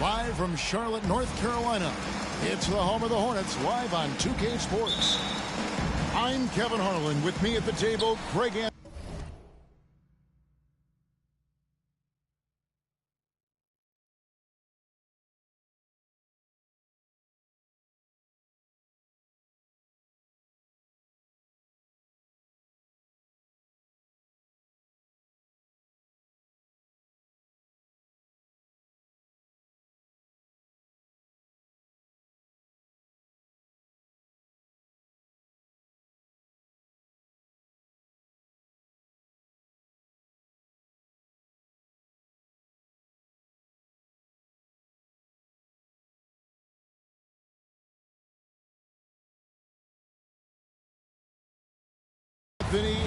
Live from Charlotte, North Carolina, it's the home of the Hornets, live on 2K Sports. I'm Kevin Harlan. With me at the table, Craig Anthony.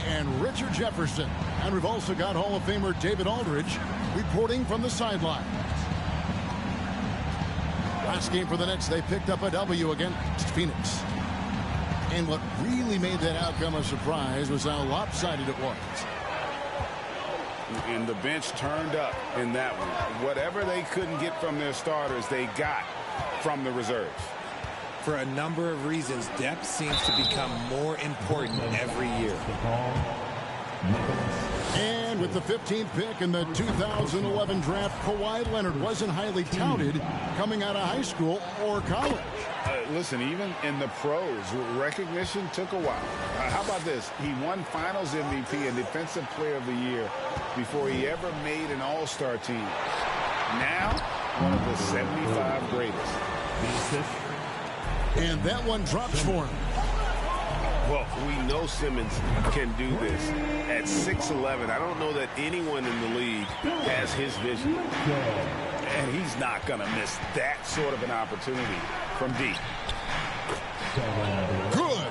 And Richard Jefferson. And we've also got Hall of Famer David Aldridge reporting from the sideline. Last game for the Nets, they picked up a W against Phoenix. And what really made that outcome a surprise was how lopsided it was. And the bench turned up in that one. Whatever they couldn't get from their starters, they got from the reserves. For a number of reasons, depth seems to become more important every year. And with the 15th pick in the 2011 draft, Kawhi Leonard wasn't highly touted coming out of high school or college. Listen, even in the pros, recognition took a while. How about this? He won Finals MVP and Defensive Player of the Year before he ever made an All-Star team. Now, one of the 75 greatest. And that one drops for him. Well, we know Simmons can do this. At 6'11", I don't know that anyone in the league has his vision. And he's not going to miss that sort of an opportunity from deep. Good.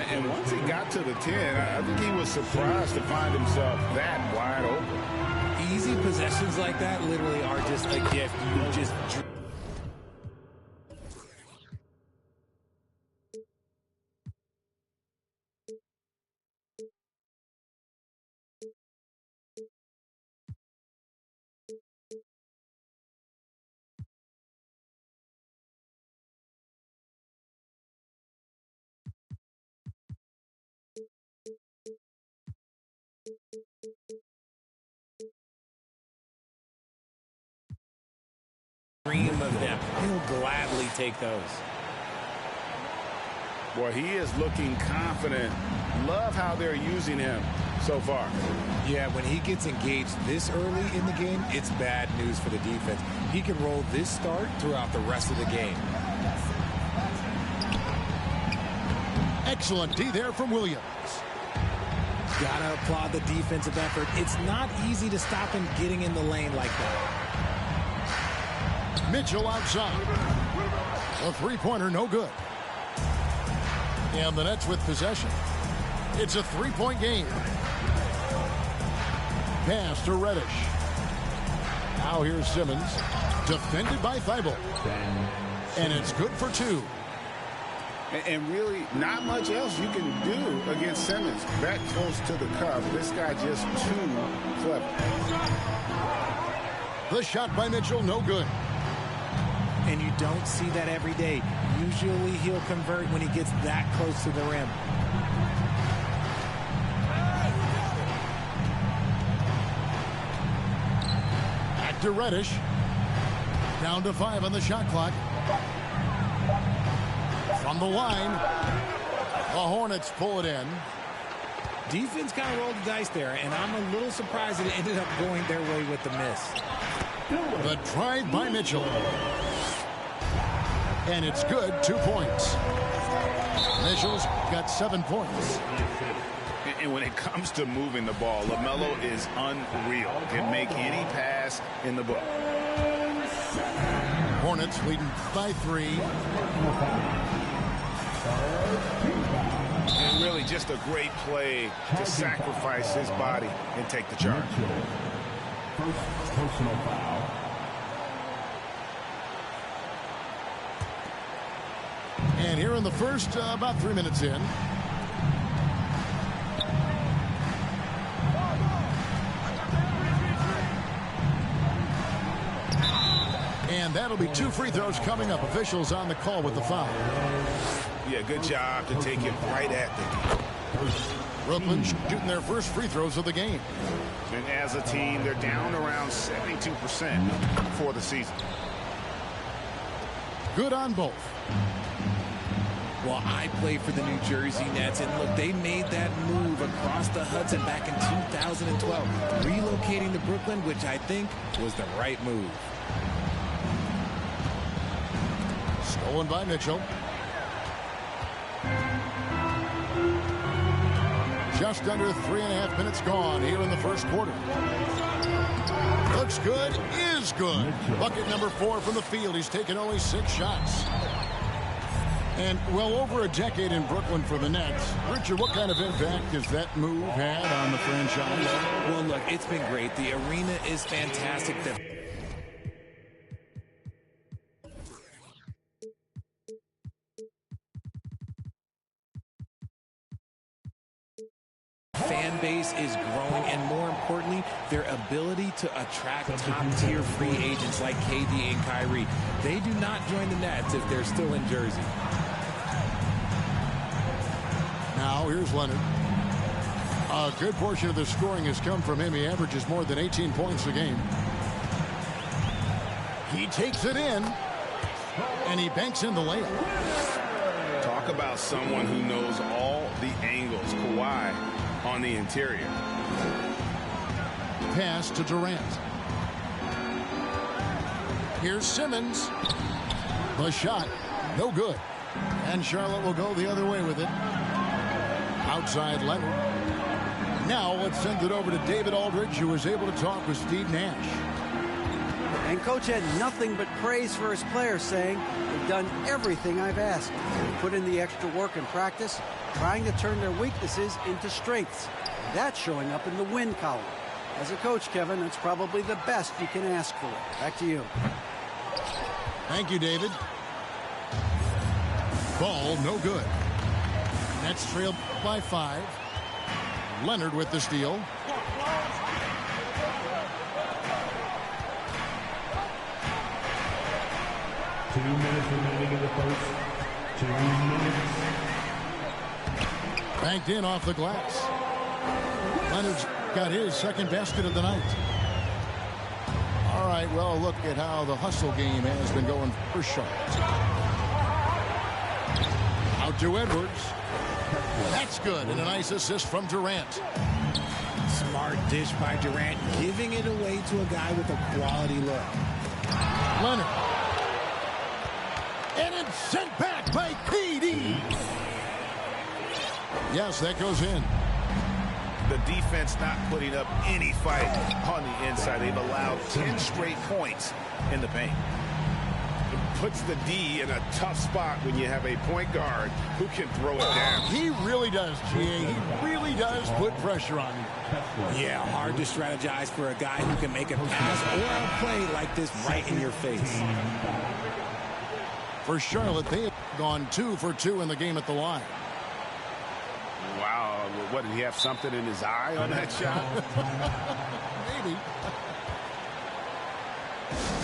And once he got to the 10, I think he was surprised to find himself that wide open. Easy possessions like that literally are just a gift. You just... Dream of them. He'll gladly take those. Boy, he is looking confident. Love how they're using him so far. Yeah, when he gets engaged this early in the game, it's bad news for the defense. He can roll this start throughout the rest of the game. Excellent D there from Williams. Gotta applaud the defensive effort. It's not easy to stop him getting in the lane like that. Mitchell outside. A three-pointer, no good. And the Nets with possession. It's a three-point game. Pass to Reddish. Now here's Simmons. Defended by Thibault. And it's good for two. And really, not much else you can do against Simmons. That close to the cup. This guy just too clever. The shot by Mitchell, no good. And you don't see that every day. Usually he'll convert when he gets that close to the rim. Back to Reddish. Down to 5 on the shot clock. From the line, the Hornets pull it in. Defense kind of rolled the dice there, and I'm a little surprised that it ended up going their way with the miss. The drive by Mitchell. And it's good, 2 points. Mitchell's got 7 points. And when it comes to moving the ball, LaMelo is unreal. Can make any pass in the book. Hornets leading by 3. And really just a great play to sacrifice his body and take the charge. First personal foul. And here in the first, about 3 minutes in. And that'll be 2 free throws coming up. Officials on the call with the foul. Yeah, good job to take it right at them. Brooklyn shooting their first free throws of the game. And as a team, they're down around 72% for the season. Good on both. Well, I play for the New Jersey Nets, and look, they made that move across the Hudson back in 2012, relocating to Brooklyn, which I think was the right move. Stolen by Mitchell. Just under 3.5 minutes gone here in the first quarter. Looks good, is good. Bucket number 4 from the field. He's taken only 6 shots. And well over a decade in Brooklyn for the Nets. Richard, what kind of impact has that move had on the franchise? Well, look, it's been great. The arena is fantastic. The fan base is growing, and more importantly, their ability to attract top-tier free agents like KD and Kyrie. They do not join the Nets if they're still in Jersey. Now, here's Leonard. A good portion of the scoring has come from him. He averages more than 18 points a game. He takes it in, and he banks in the layup. Talk about someone who knows all the angles. Kawhi on the interior. Pass to Durant. Here's Simmons. The shot, no good. And Charlotte will go the other way with it. Outside Leonard. Now let's send it over to David Aldridge, who was able to talk with Steve Nash. And Coach had nothing but praise for his players, saying, "They've done everything I've asked. They put in the extra work in practice, trying to turn their weaknesses into strengths. That's showing up in the win column." As a coach, Kevin, that's probably the best you can ask for. Back to you. Thank you, David. Ball, no good. Nets trailed by 5. Leonard with the steal. Two minutes remaining in the first. 2 minutes. Banked in off the glass. Leonard's got his second basket of the night. All right, well, look at how the hustle game has been going for Charlotte. Out to Edwards. That's good, and a nice assist from Durant. Smart dish by Durant, giving it away to a guy with a quality look. Leonard. And it's sent back by KD. Yes, that goes in. The defense not putting up any fight on the inside. They've allowed 10 straight points in the paint. It puts the D in a tough spot when you have a point guard who can throw it down. He really does, GA. He really does put pressure on you. Yeah, hard to strategize for a guy who can make a pass or a play like this right in your face. For Charlotte, they have gone 2 for 2 in the game at the line. Wow, what, did he have something in his eye on that shot? Maybe.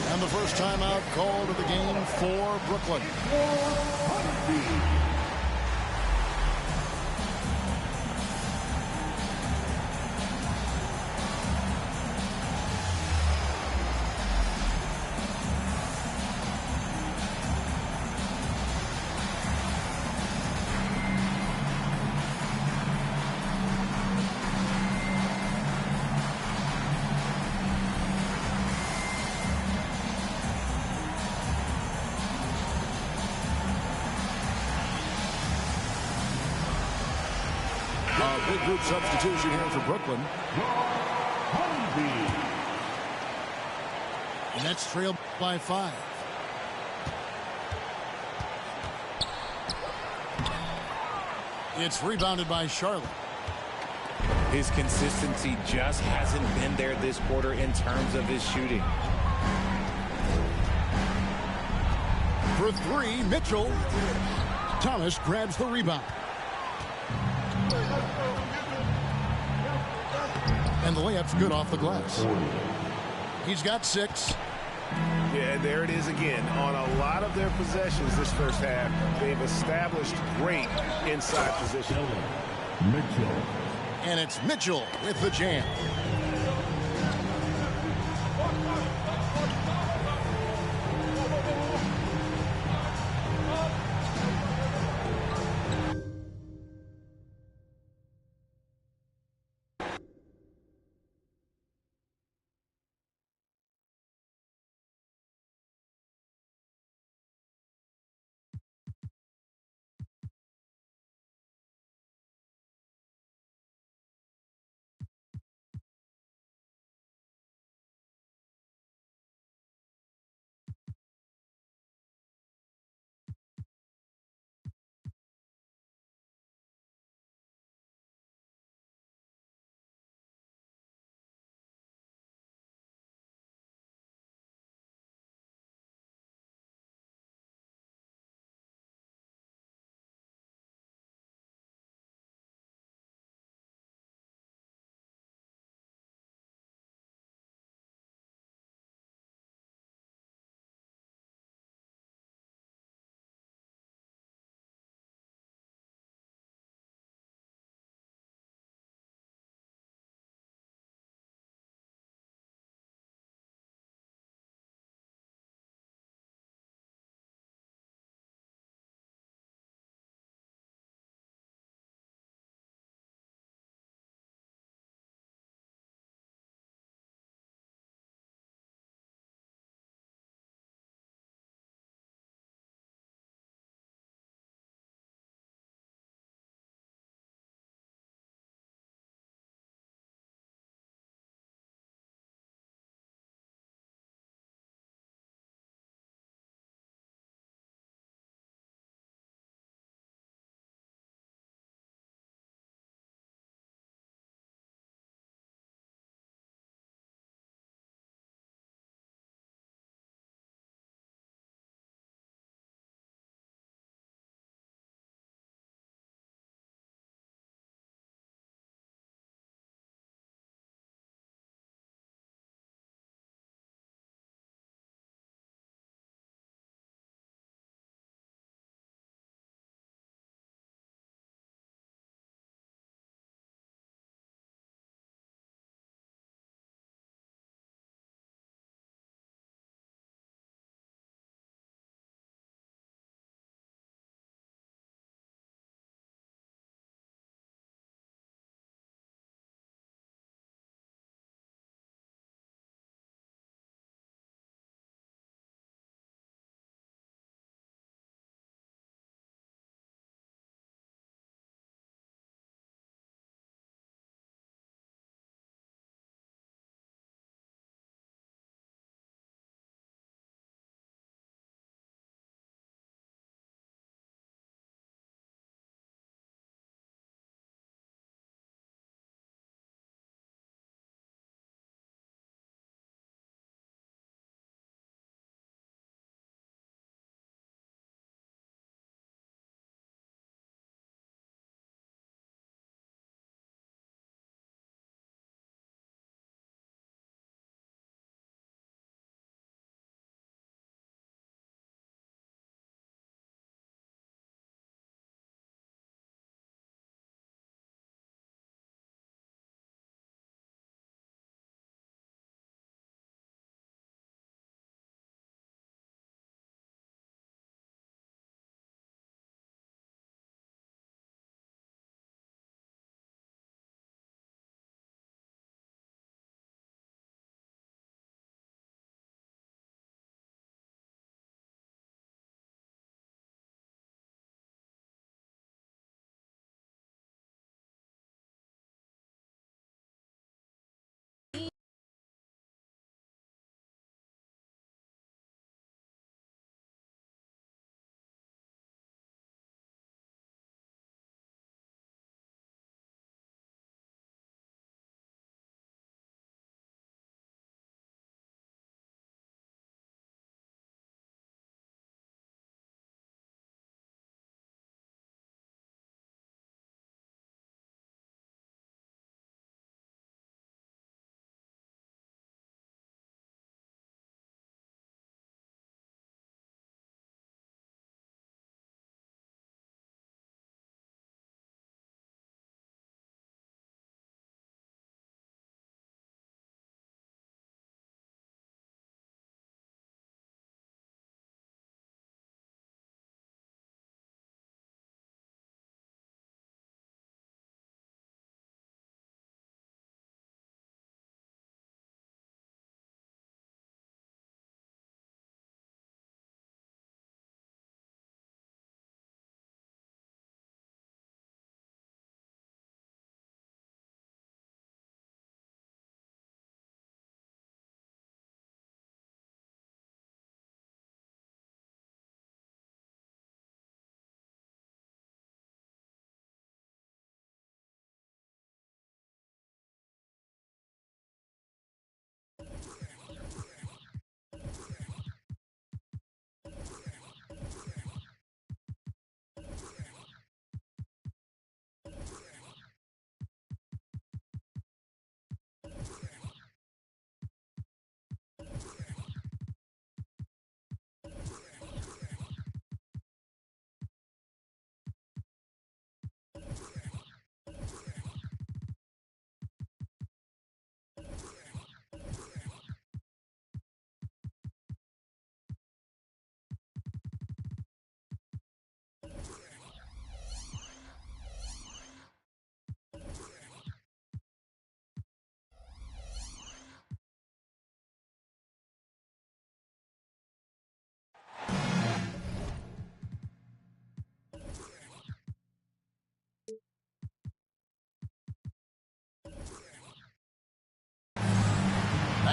And the first timeout called of the game for Brooklyn. Big group substitution here for Brooklyn. The Nets trailed by 5. It's rebounded by Charlotte. His consistency just hasn't been there this quarter in terms of his shooting. For 3, Mitchell. Thomas grabs the rebound. And the layup's good off the glass. He's got 6. Yeah, there it is again. On a lot of their possessions this first half, they've established great inside position. Mitchell. And it's Mitchell with the jam.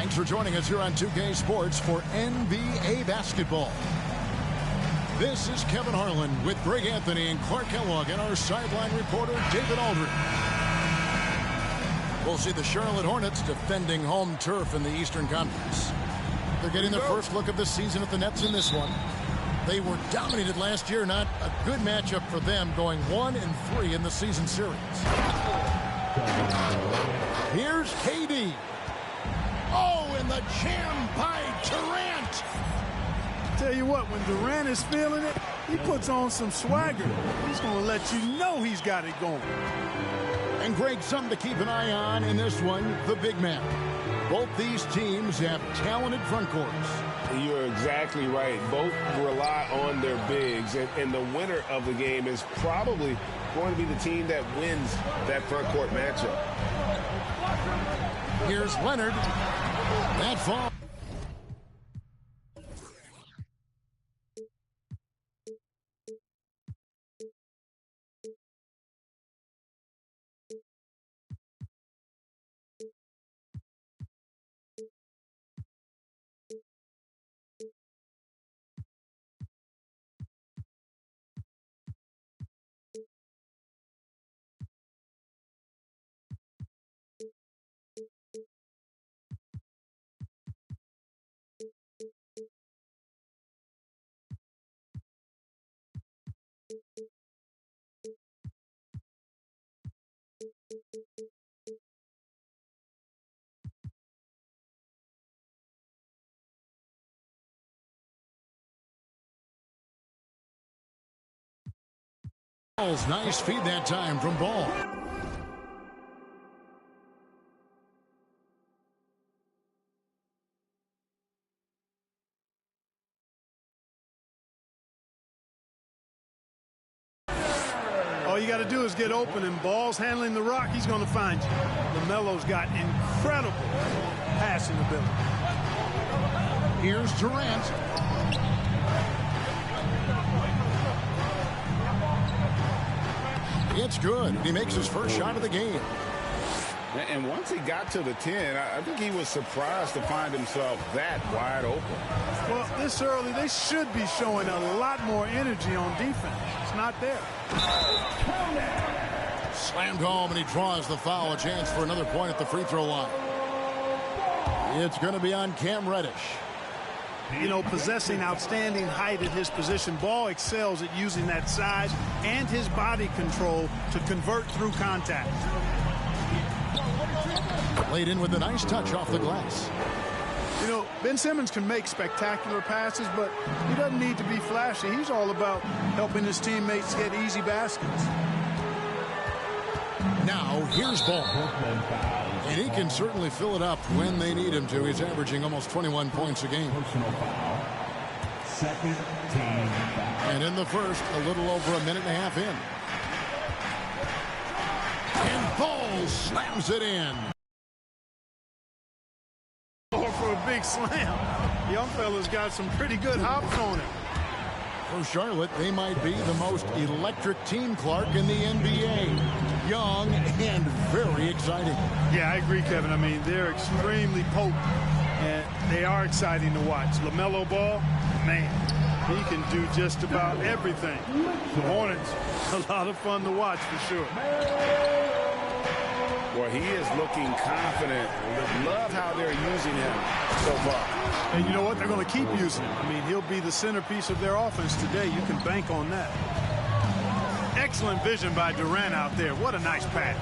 Thanks for joining us here on 2K Sports for NBA basketball. This is Kevin Harlan with Greg Anthony and Clark Kellogg and our sideline reporter, David Aldridge. We'll see the Charlotte Hornets defending home turf in the Eastern Conference. They're getting their first look of the season at the Nets in this one. They were dominated last year. Not a good matchup for them, going 1-3 in the season series. Here's KD. Oh, and the jam by Durant. Tell you what, when Durant is feeling it, he puts on some swagger. He's going to let you know he's got it going. And Greg, something to keep an eye on in this one, the big man. Both these teams have talented front courts. You're exactly right. Both rely on their bigs, and the winner of the game is probably going to be the team that wins that front court matchup. Here's Leonard. That fall. Nice feed that time from Ball. All you got to do is get open, and Ball's handling the rock. He's going to find you. LaMelo's got incredible passing ability. Here's Durant. It's good. He makes his first shot of the game. And once he got to the 10, I think he was surprised to find himself that wide open. Well, this early, they should be showing a lot more energy on defense. It's not there. Slammed home, and he draws the foul. A chance for another point at the free throw line. It's going to be on Cam Reddish. You know, possessing outstanding height at his position, Ball excels at using that size and his body control to convert through contact. Laid in with a nice touch off the glass. You know, Ben Simmons can make spectacular passes, but he doesn't need to be flashy. He's all about helping his teammates get easy baskets. Now, here's Ball. And he can certainly fill it up when they need him to. He's averaging almost 21 points a game. Second team foul. And in the first, a little over a minute and a half in. And Ball slams it in. For a big slam. Young fella's got some pretty good hops on him. For Charlotte, they might be the most electric team, Clark, in the NBA. Young and very exciting. Yeah, I agree, Kevin. I mean, they're extremely potent, and they are exciting to watch. LaMelo Ball, man, he can do just about everything. The Hornets, a lot of fun to watch for sure. Well, he is looking confident. Love how they're using him so far. And you know what? They're going to keep using him. I mean, he'll be the centerpiece of their offense today. You can bank on that. Excellent vision by Durant out there. What a nice pass.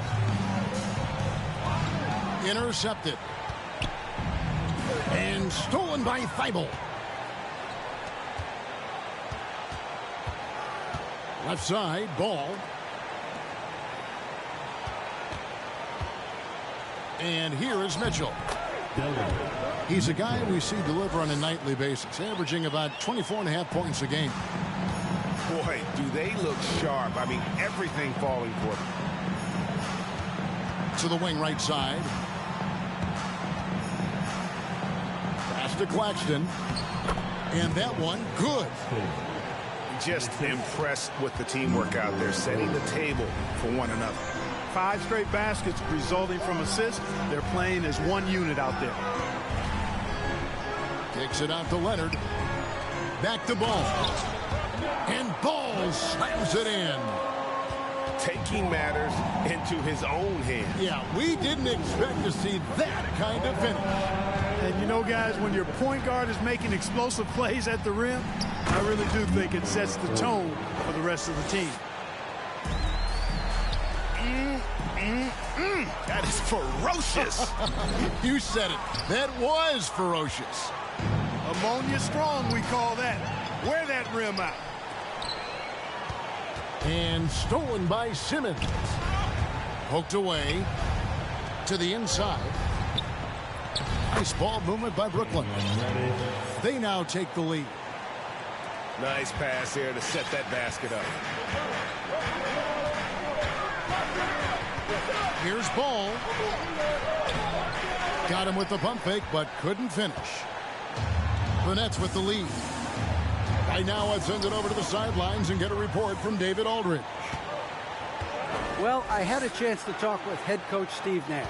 Intercepted. And stolen by Thibault. Left side, Ball. And here is Mitchell. He's a guy we see deliver on a nightly basis, averaging about 24.5 points a game. Boy, do they look sharp. I mean, everything falling for them. To the wing right side. Pass to Claxton. And that one, good. Just impressed with the teamwork out there, setting the table for one another. 5 straight baskets resulting from assists. They're playing as one unit out there. Takes it out to Leonard. Back to Ball. And Ball slams it in. Taking matters into his own hands. Yeah, we didn't expect to see that kind of finish. And you know, guys, when your point guard is making explosive plays at the rim, I really do think it sets the tone for the rest of the team. That is ferocious. You said it. That was ferocious. Ammonia strong, we call that. Wear that rim out. And stolen by Simmons. Poked away to the inside. Nice ball movement by Brooklyn. They now take the lead. Nice pass here to set that basket up. Here's Ball. Got him with the pump fake, but couldn't finish. The Nets with the lead. Right now, I'd send it over to the sidelines and get a report from David Aldridge. Well, I had a chance to talk with head coach Steve Nash.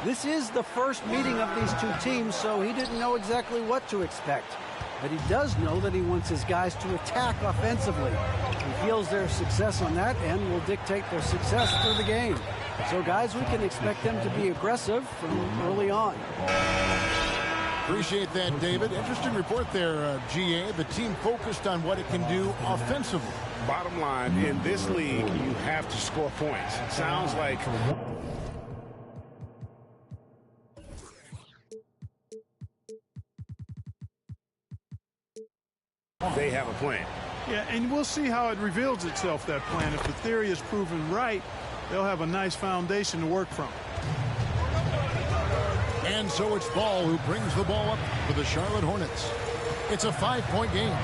This is the first meeting of these two teams, so he didn't know exactly what to expect. But he does know that he wants his guys to attack offensively. He feels their success on that end will dictate their success through the game. So, guys, we can expect them to be aggressive from early on. Appreciate that, David. Interesting report there, GA. The team focused on what it can do offensively. Bottom line, in this league, you have to score points. Sounds like they have a plan. Yeah, and we'll see how it reveals itself, that plan. If the theory is proven right, they'll have a nice foundation to work from. And so it's Ball who brings the ball up for the Charlotte Hornets. It's a 5-point game.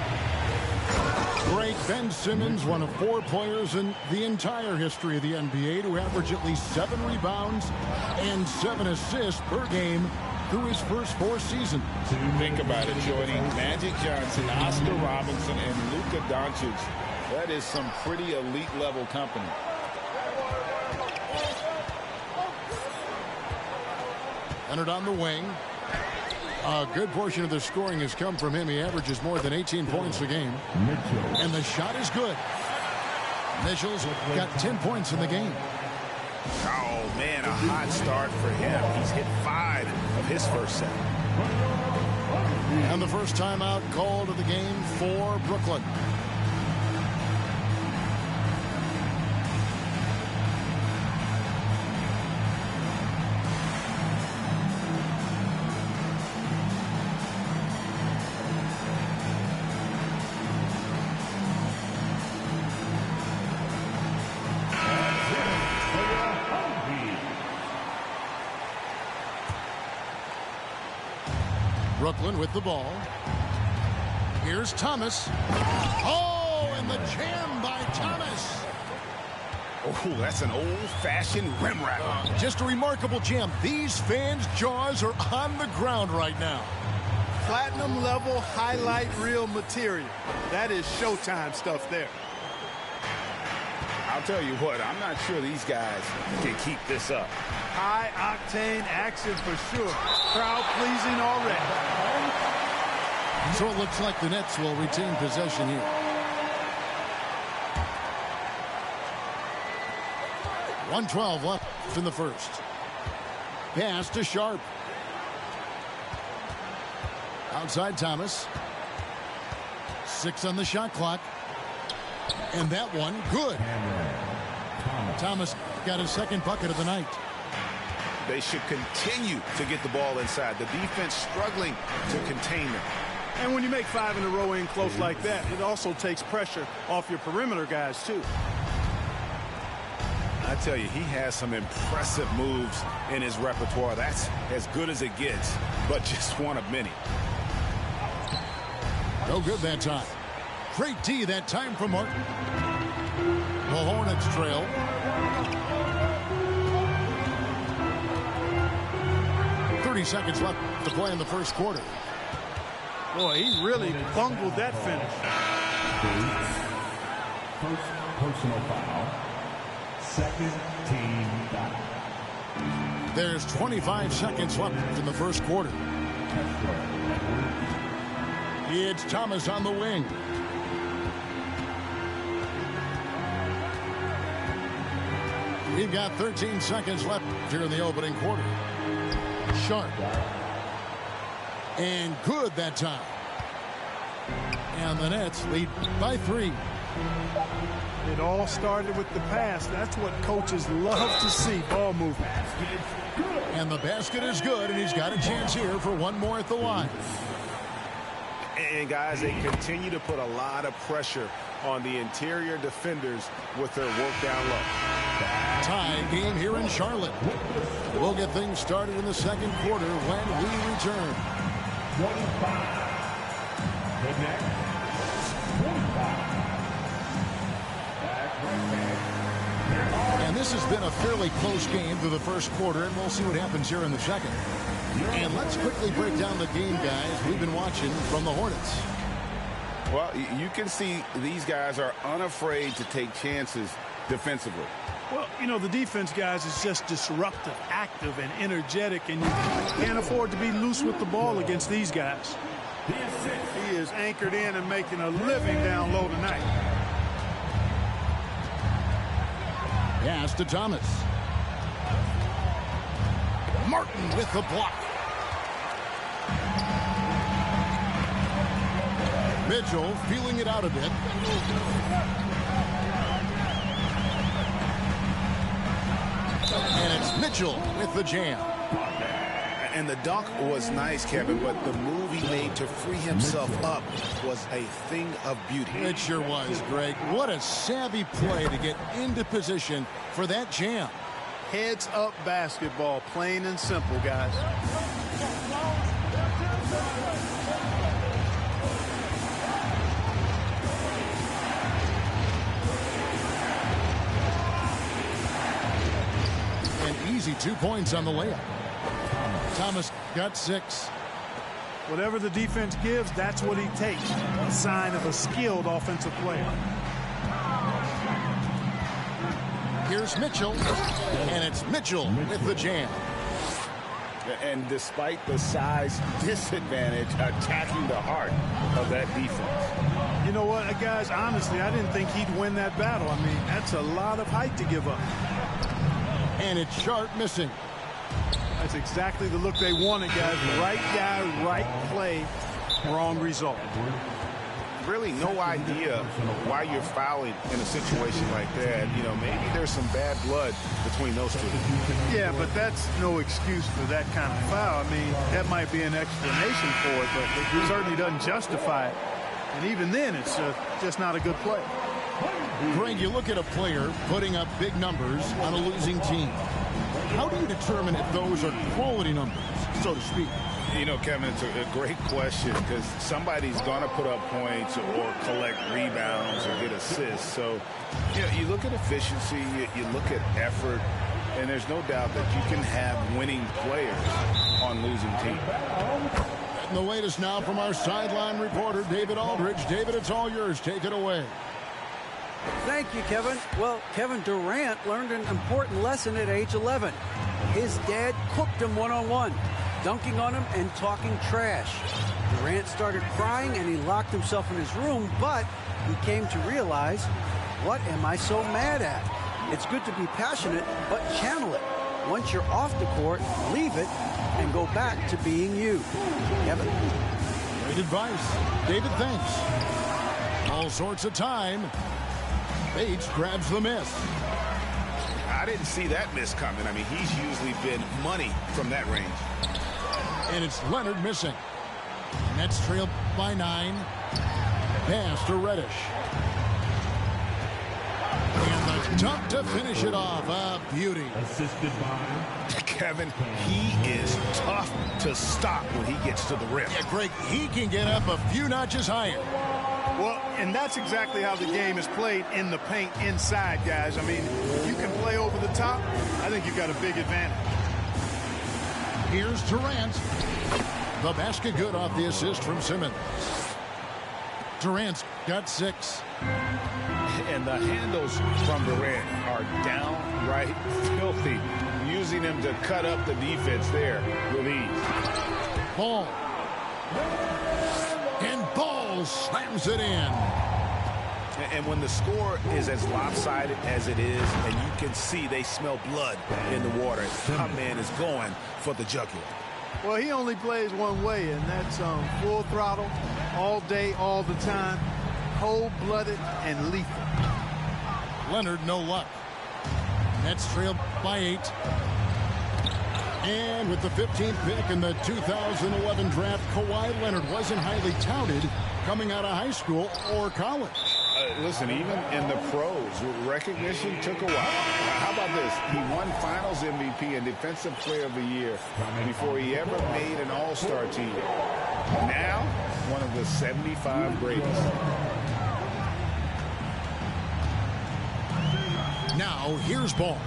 Great Ben Simmons, one of 4 players in the entire history of the NBA to average at least 7 rebounds and 7 assists per game through his first 4 seasons. Think about it, Jordy. Magic Johnson, Oscar Robinson, and Luka Doncic. That is some pretty elite level company. Leonard on the wing. A good portion of the scoring has come from him. He averages more than 18 points a game. And the shot is good. Mitchell's got 10 points in the game. Oh, man, a hot start for him. He's hit 5 of his first 7. And the first timeout called of the game for Brooklyn. Brooklyn with the ball. Here's Thomas. Oh, and the jam by Thomas. Oh, that's an old-fashioned rim wrap. Just a remarkable jam. These fans' jaws are on the ground right now. Platinum level highlight reel material. That is Showtime stuff there. I'll tell you what, I'm not sure these guys can keep this up. High octane action for sure. Crowd pleasing already. So it looks like the Nets will retain possession here. .112 left in the first. Pass to Sharp. Outside Thomas. 6 on the shot clock. And that one, good. Thomas got his second bucket of the night. They should continue to get the ball inside. The defense struggling to contain them. And when you make 5 in a row in close like that, it also takes pressure off your perimeter guys, too. I tell you, he has some impressive moves in his repertoire. That's as good as it gets, but just one of many. No good that time. Great D that time from Martin. The Hornets trail. Seconds left to play in the first quarter. Boy, he really bungled that finish. First personal foul. Second team foul. There's 25 seconds left in the first quarter. It's Thomas on the wing. We've got 13 seconds left here in the opening quarter. Sharp. And good that time. And the Nets lead by 3. It all started with the pass. That's what coaches love to see, ball movement. And the basket is good, and he's got a chance here for one more at the line. And, guys, they continue to put a lot of pressure on the interior defenders with their work down low. Tie game here in Charlotte. We'll get things started in the second quarter when we return. 25. The next 25. And this has been a fairly close game through the first quarter, and we'll see what happens here in the second. And let's quickly break down the game, guys, we've been watching from the Hornets. Well, you can see these guys are unafraid to take chances defensively. Well, you know, the defense, guys, is just disruptive, active, and energetic, and you can't afford to be loose with the ball against these guys. He is anchored in and making a living down low tonight. Pass to Thomas. Martin with the block. Mitchell feeling it out a bit. And it's Mitchell with the jam. And the dunk was nice, Kevin, but the move he made to free himself up was a thing of beauty. It sure was, Greg. What a savvy play to get into position for that jam. Heads up basketball, plain and simple, guys. An easy 2 points on the layup. Thomas got 6. Whatever the defense gives, that's what he takes. A sign of a skilled offensive player. Here's Mitchell, and it's Mitchell with the jam. And despite the size disadvantage, attacking the heart of that defense. You know what, guys, honestly, I didn't think he'd win that battle. I mean, that's a lot of height to give up. And it's Sharp missing. That's exactly the look they wanted, guys. Right guy, right play, wrong result. Really no idea why you're fouling in a situation like that. You know, maybe there's some bad blood between those two. Yeah, but that's no excuse for that kind of foul. I mean, that might be an explanation for it, but it certainly doesn't justify it. And even then, it's just not a good play. Greg, you look at a player putting up big numbers on a losing team. How do you determine if those are quality numbers, so to speak? You know, Kevin, it's a great question because somebody's going to put up points or collect rebounds or get assists. So, you know, you look at efficiency, you look at effort, and there's no doubt that you can have winning players on losing teams. And the latest now from our sideline reporter, David Aldridge. David, it's all yours. Take it away. Thank you, Kevin. Well, Kevin Durant learned an important lesson at age 11. His dad cooked him one-on-one, dunking on him and talking trash. Durant started crying and he locked himself in his room, but he came to realize, what am I so mad at? It's good to be passionate, but channel it. Once you're off the court, leave it and go back to being you. Kevin. Great advice. David, thanks. All sorts of time. Bates grabs the miss. I didn't see that miss coming. I mean, he's usually been money from that range. And it's Leonard missing. Nets trail by 9. Pass to Reddish. And the dunk to finish it off. A beauty. Assisted by Kevin, he is tough to stop when he gets to the rim. Yeah, Greg, he can get up a few notches higher. Well, and that's exactly how the game is played in the paint inside, guys. I mean, if you can play over the top, I think you've got a big advantage. Here's Durant. The basket good off the assist from Simmons. Durant's got 6. And the handles from Durant are downright filthy, using him to cut up the defense there with ease. Ball. And Ball Hill slams it in. And when the score is as lopsided as it is, and you can see they smell blood in the water, my man is going for the jugular. Well, he only plays one way, and that's full throttle, all day, all the time, cold-blooded and lethal. Leonard, no luck. Nets trail by 8. And with the 15th pick in the 2011 draft, Kawhi Leonard wasn't highly touted coming out of high school or college. Listen, even in the pros, recognition took a while. How about this? He won Finals MVP and Defensive Player of the Year before he ever made an All-Star team. Now, one of the 75 greatest. Now, here's Ball.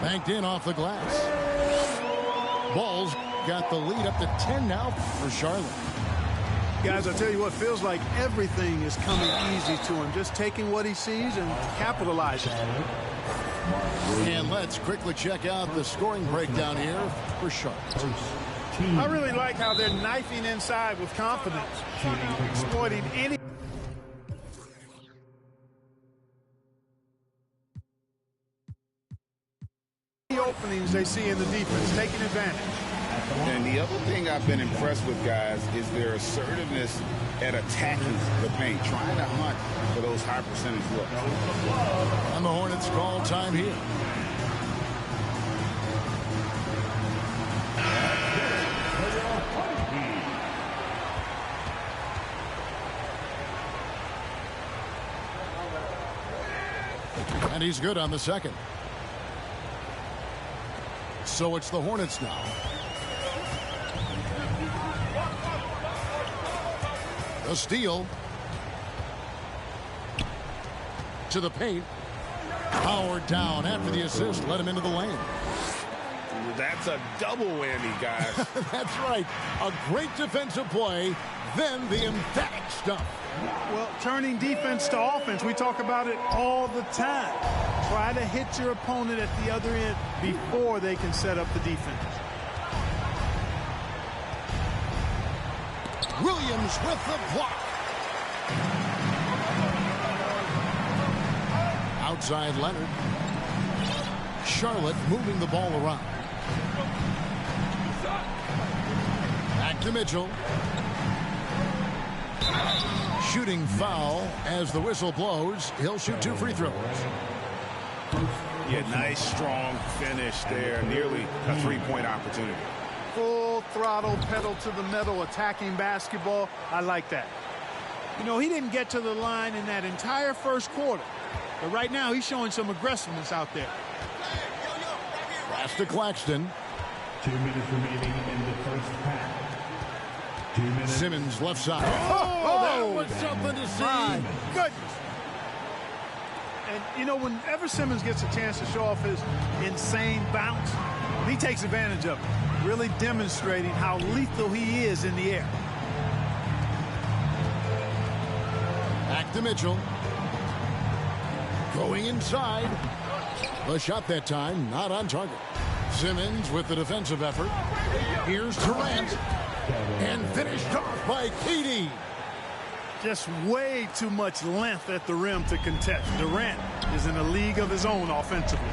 Banked in off the glass. Ball's got the lead up to 10 now for Charlotte. Guys, I'll tell you what, feels like everything is coming easy to him. Just taking what he sees and capitalizing. And let's quickly check out the scoring breakdown here for Charlotte. I really like how they're knifing inside with confidence, exploiting any openings they see in the defense, taking advantage. And the other thing I've been impressed with, guys, is their assertiveness at attacking the paint, trying to hunt for those high percentage looks. And the Hornets call time here. And he's good on the second. So it's the Hornets now. A steal. To the paint. Powered down after the assist. Let him into the lane. That's a double whammy, guys. That's right. A great defensive play. Then the emphatic stuff. Well, turning defense to offense, we talk about it all the time. Try to hit your opponent at the other end before they can set up the defense. Williams with the block. Outside Leonard. Charlotte moving the ball around. Back to Mitchell. Shooting foul as the whistle blows. He'll shoot 2 free throws. Yeah, nice, strong finish there. Nearly a 3-point opportunity. Full throttle, pedal to the metal, attacking basketball. I like that. You know, he didn't get to the line in that entire first quarter. But right now, he's showing some aggressiveness out there. Pass to Claxton. 2 minutes remaining in the first half. 2 minutes. Simmons left side. Oh, that was something to see. My goodness. And, you know, whenever Simmons gets a chance to show off his insane bounce, he takes advantage of it, really demonstrating how lethal he is in the air. Back to Mitchell. Going inside. The shot that time, not on target. Simmons with the defensive effort. Here's Durant. And finished off by KD. Just way too much length at the rim to contest. Durant is in a league of his own offensively.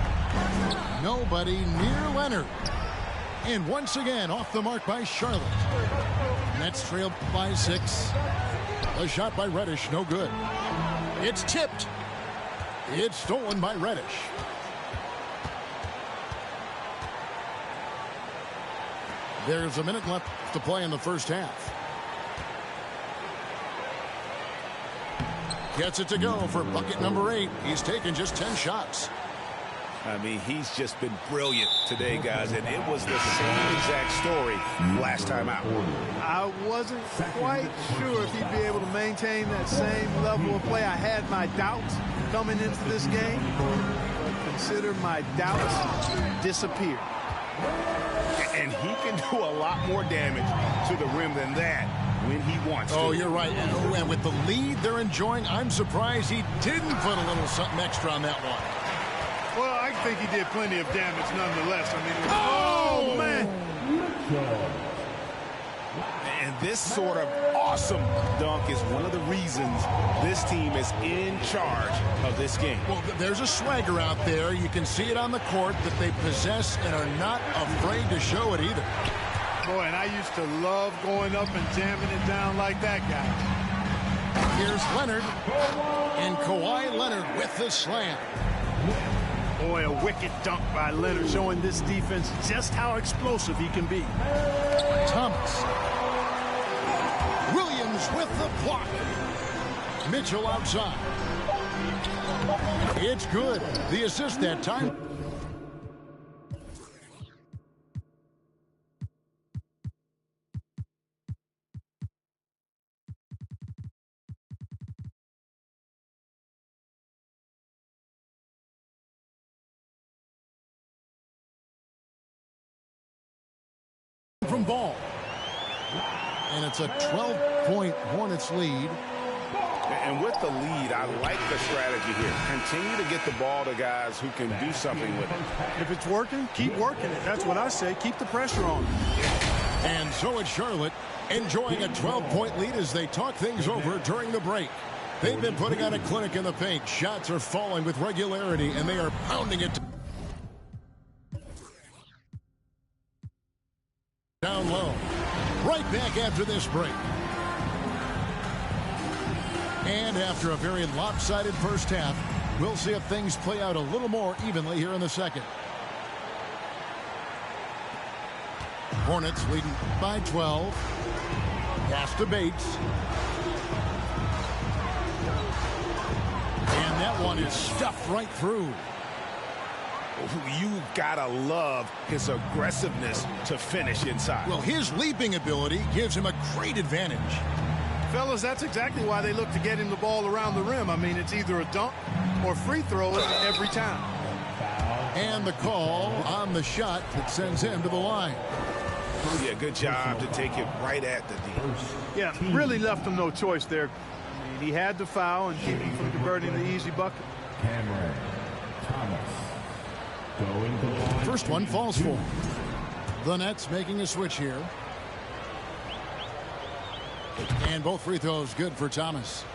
Nobody near Leonard. And once again, off the mark by Charlotte. Nets trail by 6. A shot by Reddish, no good. It's tipped. It's stolen by Reddish. There's a minute left to play in the first half. Gets it to go for bucket number 8. He's taken just 10 shots. I mean, he's just been brilliant today, guys, and it was the same exact story last time out. I wasn't quite sure if he'd be able to maintain that same level of play. I had my doubts coming into this game, but consider my doubts disappeared. And he can do a lot more damage to the rim than that when he wants to. Oh, you're right. And with the lead they're enjoying, I'm surprised he didn't put a little something extra on that one. Well, I think he did plenty of damage nonetheless. I mean, oh man. And this sort of awesome dunk is one of the reasons this team is in charge of this game. Well, there's a swagger out there. You can see it on the court that they possess and are not afraid to show it either. Boy, and I used to love going up and jamming it down like that guy. Here's Leonard. And Kawhi Leonard with the slam. Boy, a wicked dunk by Leonard, showing this defense just how explosive he can be. Thomas. Williams with the block. Mitchell outside. It's good. The assist that time. From ball. And it's a 12-point Hornets lead. And with the lead, I like the strategy here. Continue to get the ball to guys who can do something with it. If it's working, keep working it. That's what I say. Keep the pressure on. And so it's Charlotte enjoying a 12-point lead as they talk things over during the break. They've been putting on a clinic in the paint. Shots are falling with regularity, and they are pounding it down low. Right back after this break. And after a very lopsided first half, we'll see if things play out a little more evenly here in the second. Hornets leading by 12. Pass to Bates. And that one is stuffed right through. You gotta love his aggressiveness to finish inside. Well, his leaping ability gives him a great advantage. Fellas, that's exactly why they look to get him the ball around the rim. I mean, it's either a dunk or free throws every time. And the call on the shot that sends him to the line. Yeah, good job to take it right at the D. Yeah, really left him no choice there. I mean, he had to foul and keep him from converting the easy bucket. Cameron Thomas. Going to the line. First one falls for him. The Nets making a switch here. And both free throws good for Thomas.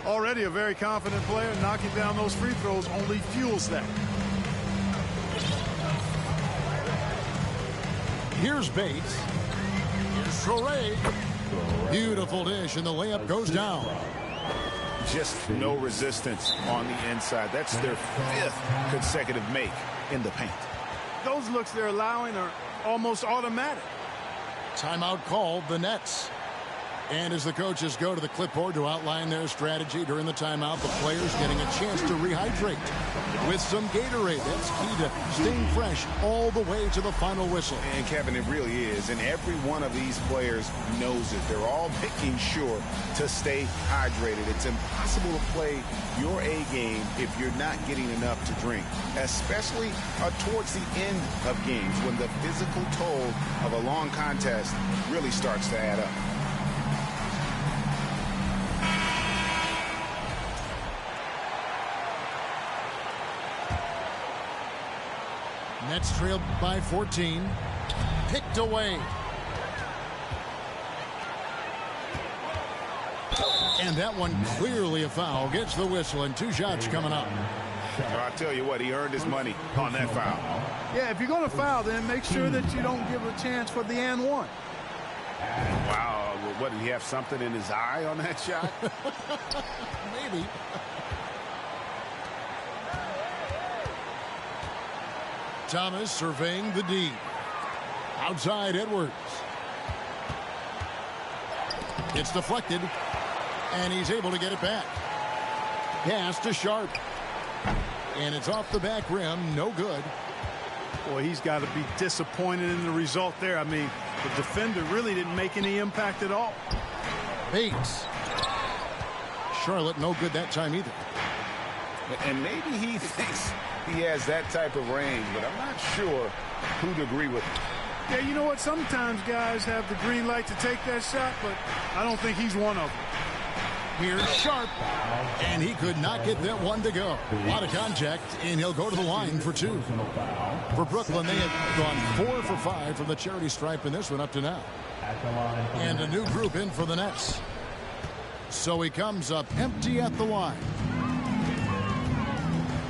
Already a very confident player. Knocking down those free throws only fuels that. Here's Bates. Here's Soray. Beautiful dish, and the layup goes down. Just no resistance on the inside. That's their 5th consecutive make in the paint. Those looks they're allowing are almost automatic. Timeout called, the Nets. And as the coaches go to the clipboard to outline their strategy during the timeout, the players getting a chance to rehydrate with some Gatorade. That's key to staying fresh all the way to the final whistle. And Kevin, it really is. And every one of these players knows it. They're all making sure to stay hydrated. It's impossible to play your A game if you're not getting enough to drink, especially towards the end of games when the physical toll of a long contest really starts to add up. Nets trailed by 14. Picked away. And that one clearly a foul. Gets the whistle and 2 shots coming up. I'll tell you what, he earned his money on that foul. Yeah, if you're going to foul, then make sure that you don't give a chance for the and one. Wow, what, did he have something in his eye on that shot? Maybe. Thomas surveying the D. Outside Edwards. It's deflected. And he's able to get it back. Pass to Sharp. And it's off the back rim. No good. Boy, he's got to be disappointed in the result there. I mean, the defender really didn't make any impact at all. Bates. Charlotte no good that time either. And maybe he thinks he has that type of range, but I'm not sure who'd agree with him. Yeah, you know what? Sometimes guys have the green light to take that shot, but I don't think he's one of them. Here's Sharp, and he could not get that one to go. A lot of contact, and he'll go to the line for 2. For Brooklyn, they have gone 4 for 5 from the charity stripe in this one up to now. At the line. And a new group in for the Nets. So he comes up empty at the line.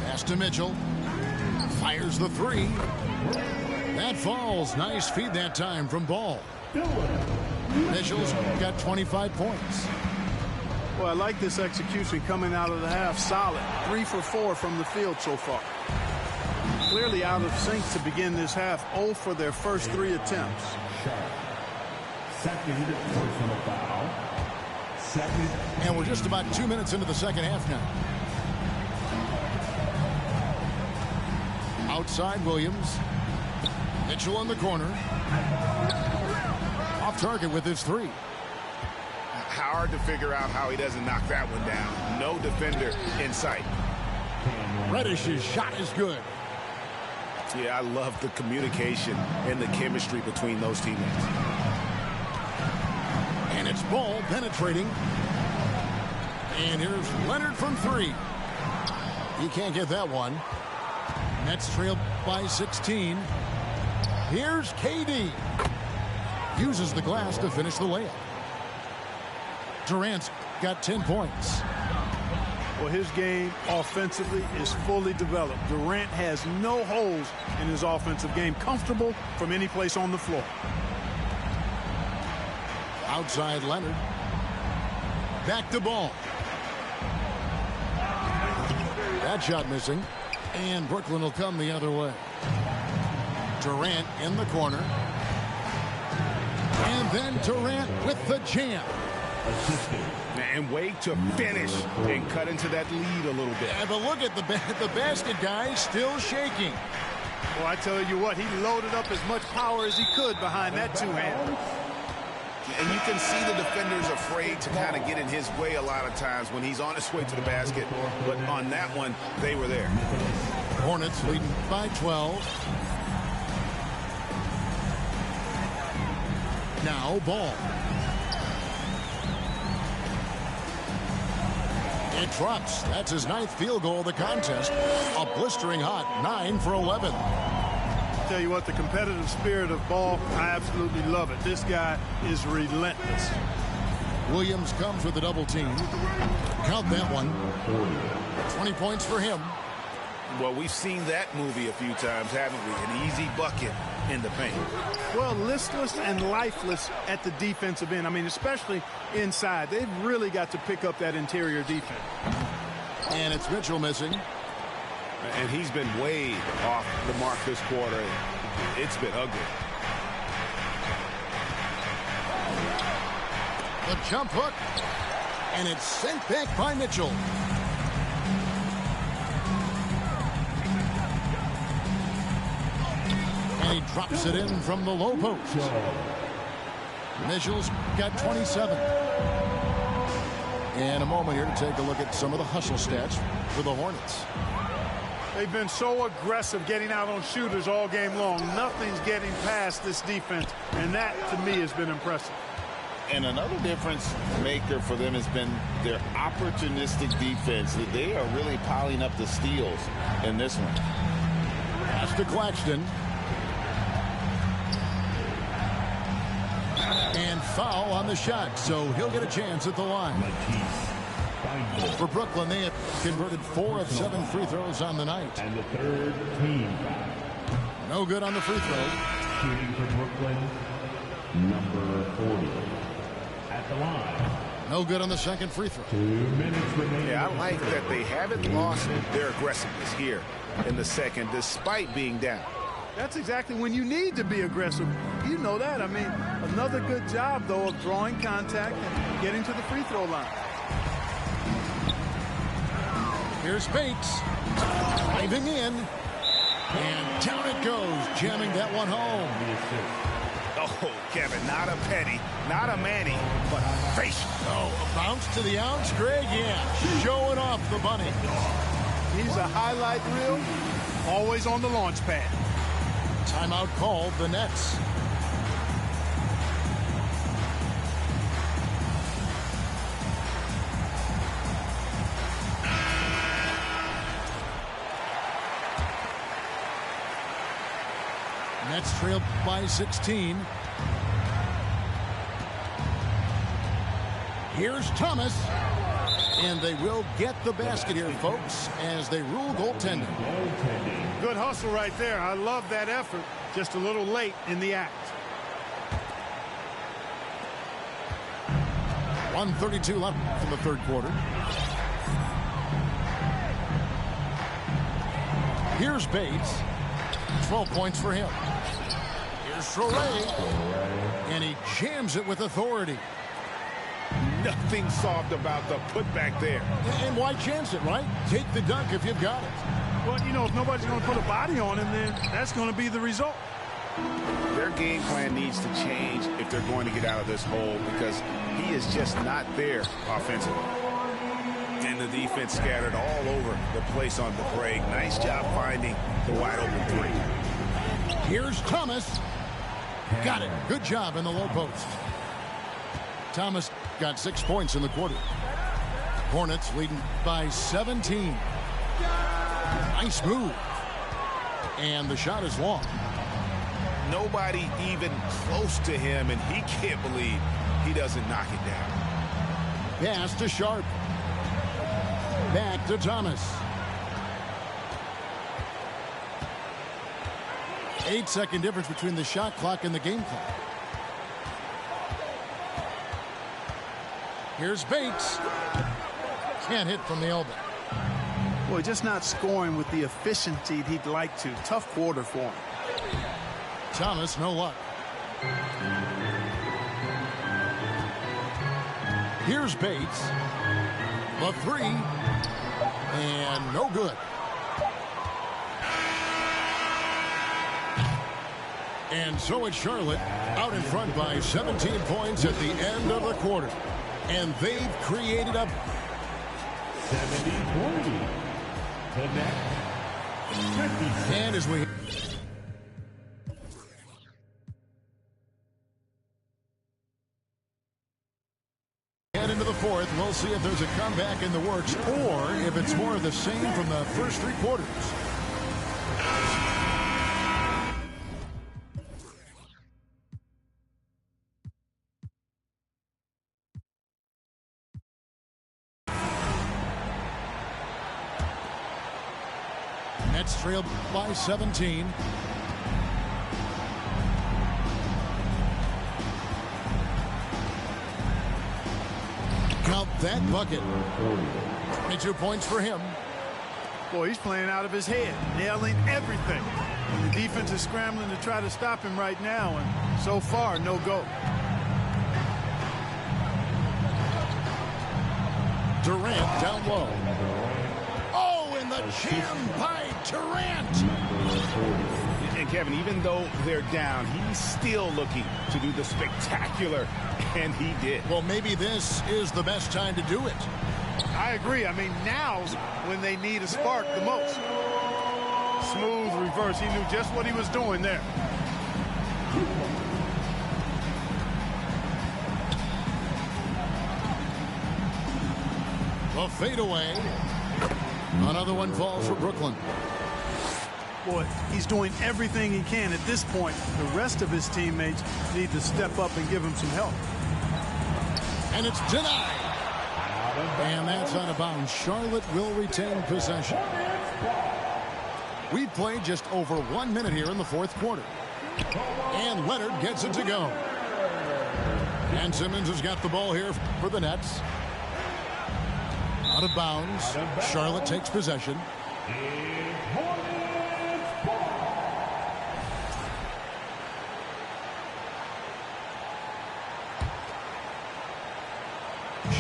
Pass to Mitchell. Fires the three. That falls. Nice feed that time from Ball. Mitchell's got 25 points. Well, I like this execution coming out of the half. Solid. 3 for 4 from the field so far. Clearly out of sync to begin this half. 0 for their first 3 attempts. Second personal foul. Second. And we're just about 2 minutes into the second half now. Outside Williams. Mitchell in the corner. Off target with his 3. Hard to figure out how he doesn't knock that one down. No defender in sight. Reddish's shot is good. Yeah, I love the communication and the chemistry between those teammates. And it's Ball penetrating. And here's Leonard from 3. He can't get that one. Nets trail by 16. Here's KD. Uses the glass to finish the layup. Durant's got 10 points. Well, his game offensively is fully developed. Durant has no holes in his offensive game. Comfortable from any place on the floor. Outside Leonard. Back to Ball. That shot missing. And Brooklyn will come the other way. Durant in the corner. And then Durant with the jam. And way to finish and cut into that lead a little bit. Yeah, but look at the basket guy still shaking. Well, I tell you what, he loaded up as much power as he could behind that two-hander. And you can see the defenders afraid to kind of get in his way a lot of times when he's on his way to the basket. But on that one, they were there. Hornets leading by 12. Now Ball. It drops. That's his 9th field goal of the contest. A blistering hot 9 for 11. Tell you what, the competitive spirit of Ball, I absolutely love it. This guy is relentless. Williams comes with a double team. Count that one. 20 points for him. Well, we've seen that movie a few times, haven't we? An easy bucket in the paint. Well, listless and lifeless at the defensive end. I mean, especially inside. They've really got to pick up that interior defense. And it's Mitchell missing. And he's been way off the mark this quarter. It's been ugly. The jump hook. And it's sent back by Mitchell. And he drops it in from the low post. Mitchell's got 27. In a moment here to take a look at some of the hustle stats for the Hornets. They've been so aggressive getting out on shooters all game long. Nothing's getting past this defense, and that, to me, has been impressive. And another difference maker for them has been their opportunistic defense. They are really piling up the steals in this one. Pass to Claxton. And foul on the shot, so he'll get a chance at the line. For Brooklyn, they have converted 4 of 7 free throws on the night. And the third team. No good on the free throw. Shooting for Brooklyn, number 40. At the line. No good on the second free throw. 2 minutes remaining. Yeah, I like that they haven't lost their aggressiveness here in the second, despite being down. That's exactly when you need to be aggressive. You know that. I mean, another good job, though, of drawing contact and getting to the free throw line. Here's Bates. Diving in. And down it goes, jamming that one home. Oh, Kevin, not a Petty, not a Manny, but a face. Oh, a bounce to the ounce, Greg. Yeah, showing off the bunny. He's a highlight reel, always on the launch pad. Timeout called, the Nets. Nets trail by 16. Here's Thomas. And they will get the basket here, folks, as they rule goaltending. Good hustle right there. I love that effort. Just a little late in the act. 1:32 left in the third quarter. Here's Bates. 12 points for him. Here's Troret. And he jams it with authority. Nothing soft about the putback there. And why chance it, right? Take the dunk if you've got it. Well, you know, if nobody's going to put a body on him, then that's going to be the result. Their game plan needs to change if they're going to get out of this hole, because he is just not there offensively. And the defense scattered all over the place on the break. Nice job finding the wide open three. Here's Thomas. Got it. Good job in the low post. Thomas got 6 points in the quarter. Hornets leading by 17. Nice move. And the shot is long. Nobody even close to him, and he can't believe he doesn't knock it down. Pass to Sharp. Back to Thomas. 8-second difference between the shot clock and the game clock. Here's Bates. Can't hit from the elbow. Boy, just not scoring with the efficiency he'd like to. Tough quarter for him. Thomas, no luck. Here's Bates. The three. And no good. And so it's Charlotte out in front by 17 points at the end of the quarter. And they've created a 70-20. The net. And as we head into the fourth, we'll see if there's a comeback in the works or if it's more of the same from the first three quarters. Nets trailed by 17. Count that bucket. 22 points for him. Boy, he's playing out of his head, nailing everything. And the defense is scrambling to try to stop him right now, and so far, no go. Durant down low. Oh, and the jam by Durant. And Kevin, even though they're down, he's still looking to do the spectacular, and he did. Well, maybe this is the best time to do it. I agree. I mean, now's when they need a spark the most. Smooth reverse. He knew just what he was doing there. The fadeaway. Another one falls for Brooklyn. Boy, he's doing everything he can at this point. The rest of his teammates need to step up and give him some help. And it's denied. And that's out of bounds. Charlotte will retain possession. We've played just over 1 minute here in the fourth quarter. And Leonard gets it to go. And Simmons has got the ball here for the Nets. Out of bounds. Charlotte takes possession.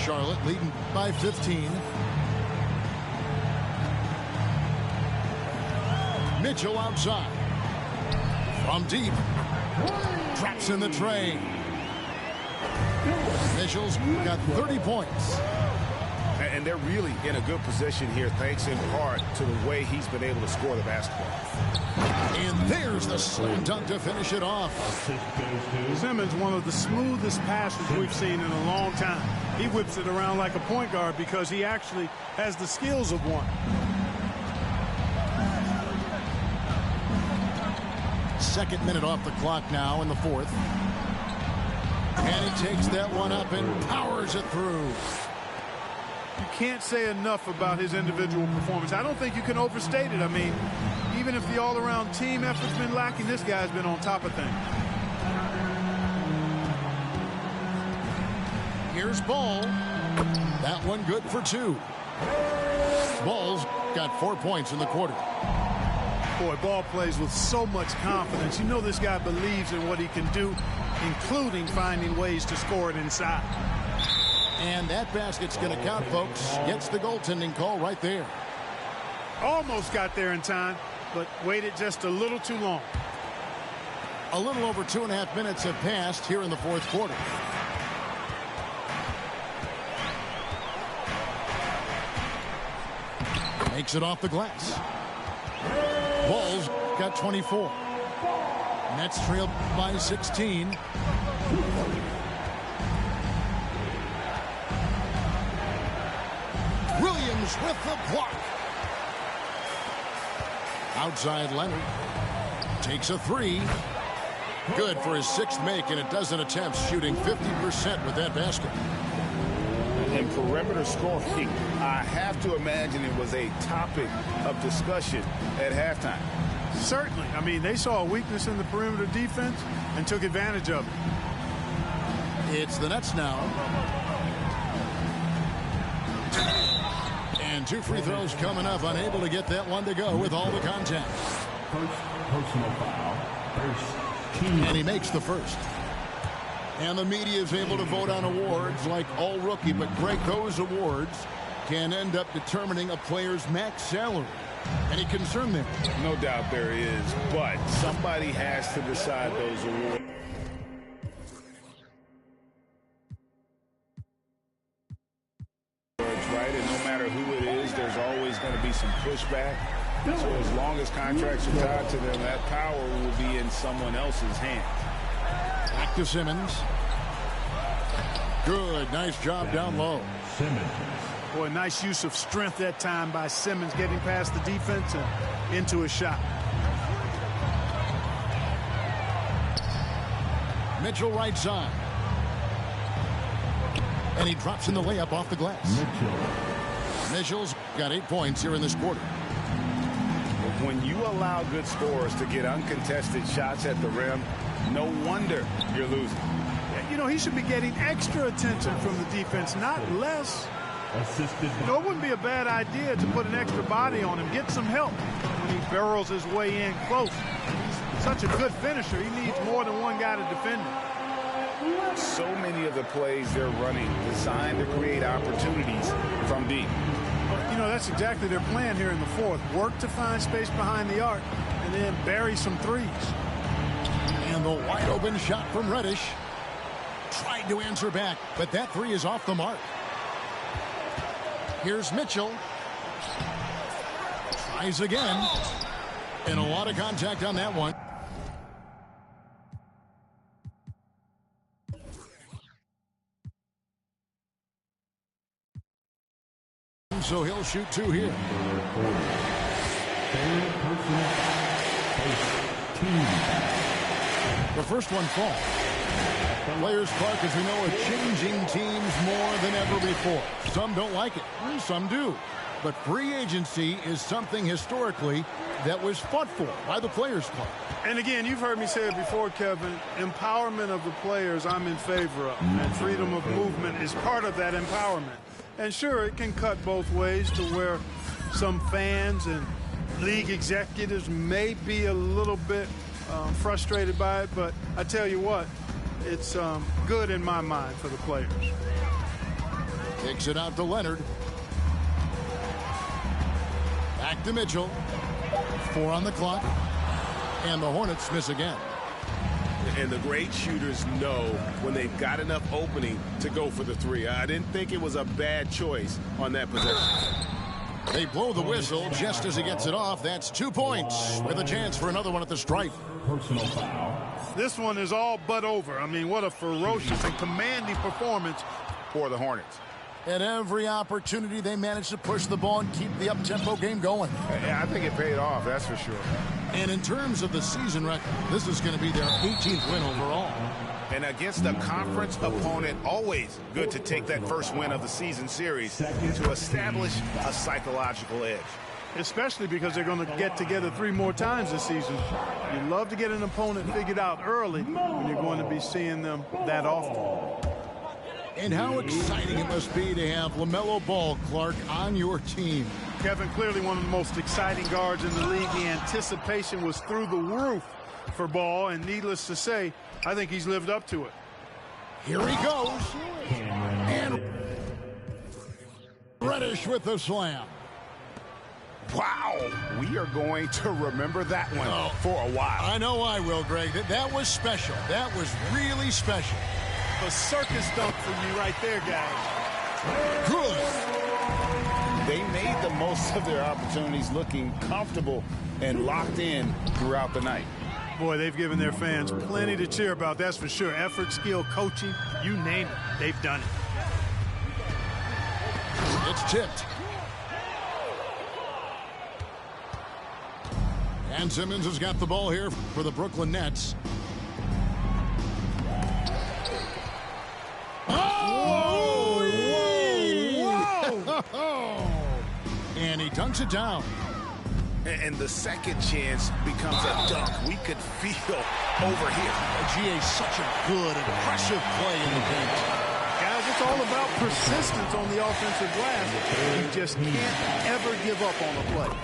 Charlotte leading by 15. Mitchell outside. From deep. Traps in the tray. Mitchell's got 30 points. And they're really in a good position here, thanks in part to the way he's been able to score the basketball. And there's the slam dunk to finish it off. Simmons, one of the smoothest passes we've seen in a long time. He whips it around like a point guard because he actually has the skills of one. Second minute off the clock now in the fourth. And he takes that one up and powers it through. You can't say enough about his individual performance. I don't think you can overstate it. I mean, even if the all-around team effort's been lacking, this guy's been on top of things. Here's Ball. That one good for 2. Ball's got 4 points in the quarter. Boy, Ball plays with so much confidence. You know this guy believes in what he can do, including finding ways to score it inside. And that basket's going to count, folks. Gets the goaltending call right there. Almost got there in time, but waited just a little too long. A little over 2.5 minutes have passed here in the fourth quarter. Makes it off the glass. Ball's got 24. Nets trailed by 16. Williams with the block. Outside Leonard. Takes a 3. Good for his 6th make, and a dozen attempts, shooting 50% with that basket. And perimeter scoring, I have to imagine it was a topic of discussion at halftime. Certainly. I mean, they saw a weakness in the perimeter defense and took advantage of it. It's the Nets now. And 2 free throws coming up, unable to get that one to go with all the contact. Personal foul. And he makes the first. And the media is able to vote on awards like all rookie, but Greg, those awards can end up determining a player's max salary. Any concern there? No doubt there is, but somebody has to decide those awards. Right, and no matter who it is, there's always going to be some pushback. So as long as contracts are tied to them, that power will be in someone else's hands. Back to Simmons. Good. Nice job down low. Simmons. Boy, nice use of strength that time by Simmons, getting past the defense and into a shot. Mitchell right side. And he drops in the layup off the glass. Mitchell's got 8 points here in this quarter. When you allow good scorers to get uncontested shots at the rim, no wonder you're losing. You know, he should be getting extra attention from the defense, not less. You know, it wouldn't be a bad idea to put an extra body on him, get some help when he barrels his way in close. He's such a good finisher. He needs more than one guy to defend him. So many of the plays they're running designed to create opportunities from deep. You know, that's exactly their plan here in the fourth. Work to find space behind the arc and then bury some threes. And the wide open shot from Reddish. Tried to answer back, but that 3 is off the mark. Here's Mitchell. Tries again. And a lot of contact on that one. So he'll shoot 2 here. The first one falls. Players, Clark, as we know, are changing teams more than ever before. Some don't like it, some do. But free agency is something historically that was fought for by the Players Club. And again, you've heard me say it before, Kevin, empowerment of the players I'm in favor of. And freedom of movement is part of that empowerment. And sure, it can cut both ways to where some fans and league executives may be a little bit frustrated by it, but I tell you what, it's good in my mind for the players. Takes it out to Leonard. Back to Mitchell. 4 on the clock. And the Hornets miss again. And the great shooters know when they've got enough opening to go for the 3. I didn't think it was a bad choice on that possession. They blow the whistle just as he gets it off. That's 2 points with a chance for another one at the stripe. Personal foul. This one is all but over. I mean, what a ferocious and commanding performance For the Hornets. At every opportunity, they managed to push the ball and keep the up-tempo game going. I think it paid off, that's for sure. And in terms of the season record, this is going to be their 18th win overall. And against a conference opponent, always good to take that first win of the season series to establish a psychological edge. Especially because they're going to get together 3 more times this season. You love to get an opponent figured out early when you're going to be seeing them that often. And how exciting it must be to have LaMelo Ball, Clark, on your team. Kevin, clearly one of the most exciting guards in the league. The anticipation was through the roof for Ball, and needless to say, I think he's lived up to it. Here he goes. And Reddish with the slam. Wow, we are going to remember that one for a while. I know I will, Greg. That was special. That was really special. A circus dunk for you right there, guys. Good. They made the most of their opportunities, looking comfortable and locked in throughout the night. Boy, they've given their fans plenty to cheer about, that's for sure. Effort, skill, coaching, you name it, they've done it. It's tipped. And Simmons has got the ball here for the Brooklyn Nets. Oh! Whoa! Whoa! And he dunks it down. And the second chance becomes a dunk. We could feel over here. GA, such a good, impressive play in the paint. Guys, it's all about persistence on the offensive glass. You just can't ever give up on a play.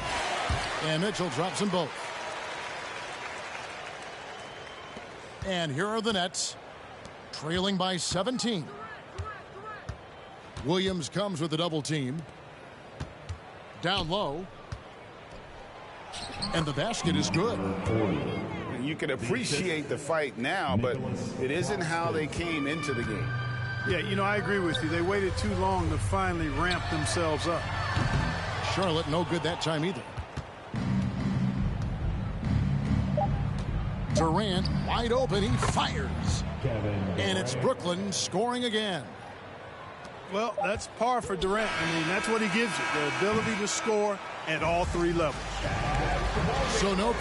And Mitchell drops them both. And here are the Nets, trailing by 17. Williams comes with a double team. Down low. And the basket is good. And you can appreciate the fight now, but it isn't how they came into the game. Yeah, you know, I agree with you. They waited too long to finally ramp themselves up. Charlotte no good that time either. Durant wide open, he fires. And it's Brooklyn scoring again. Well, that's par for Durant. I mean, that's what he gives you, the ability to score at all 3 levels. So no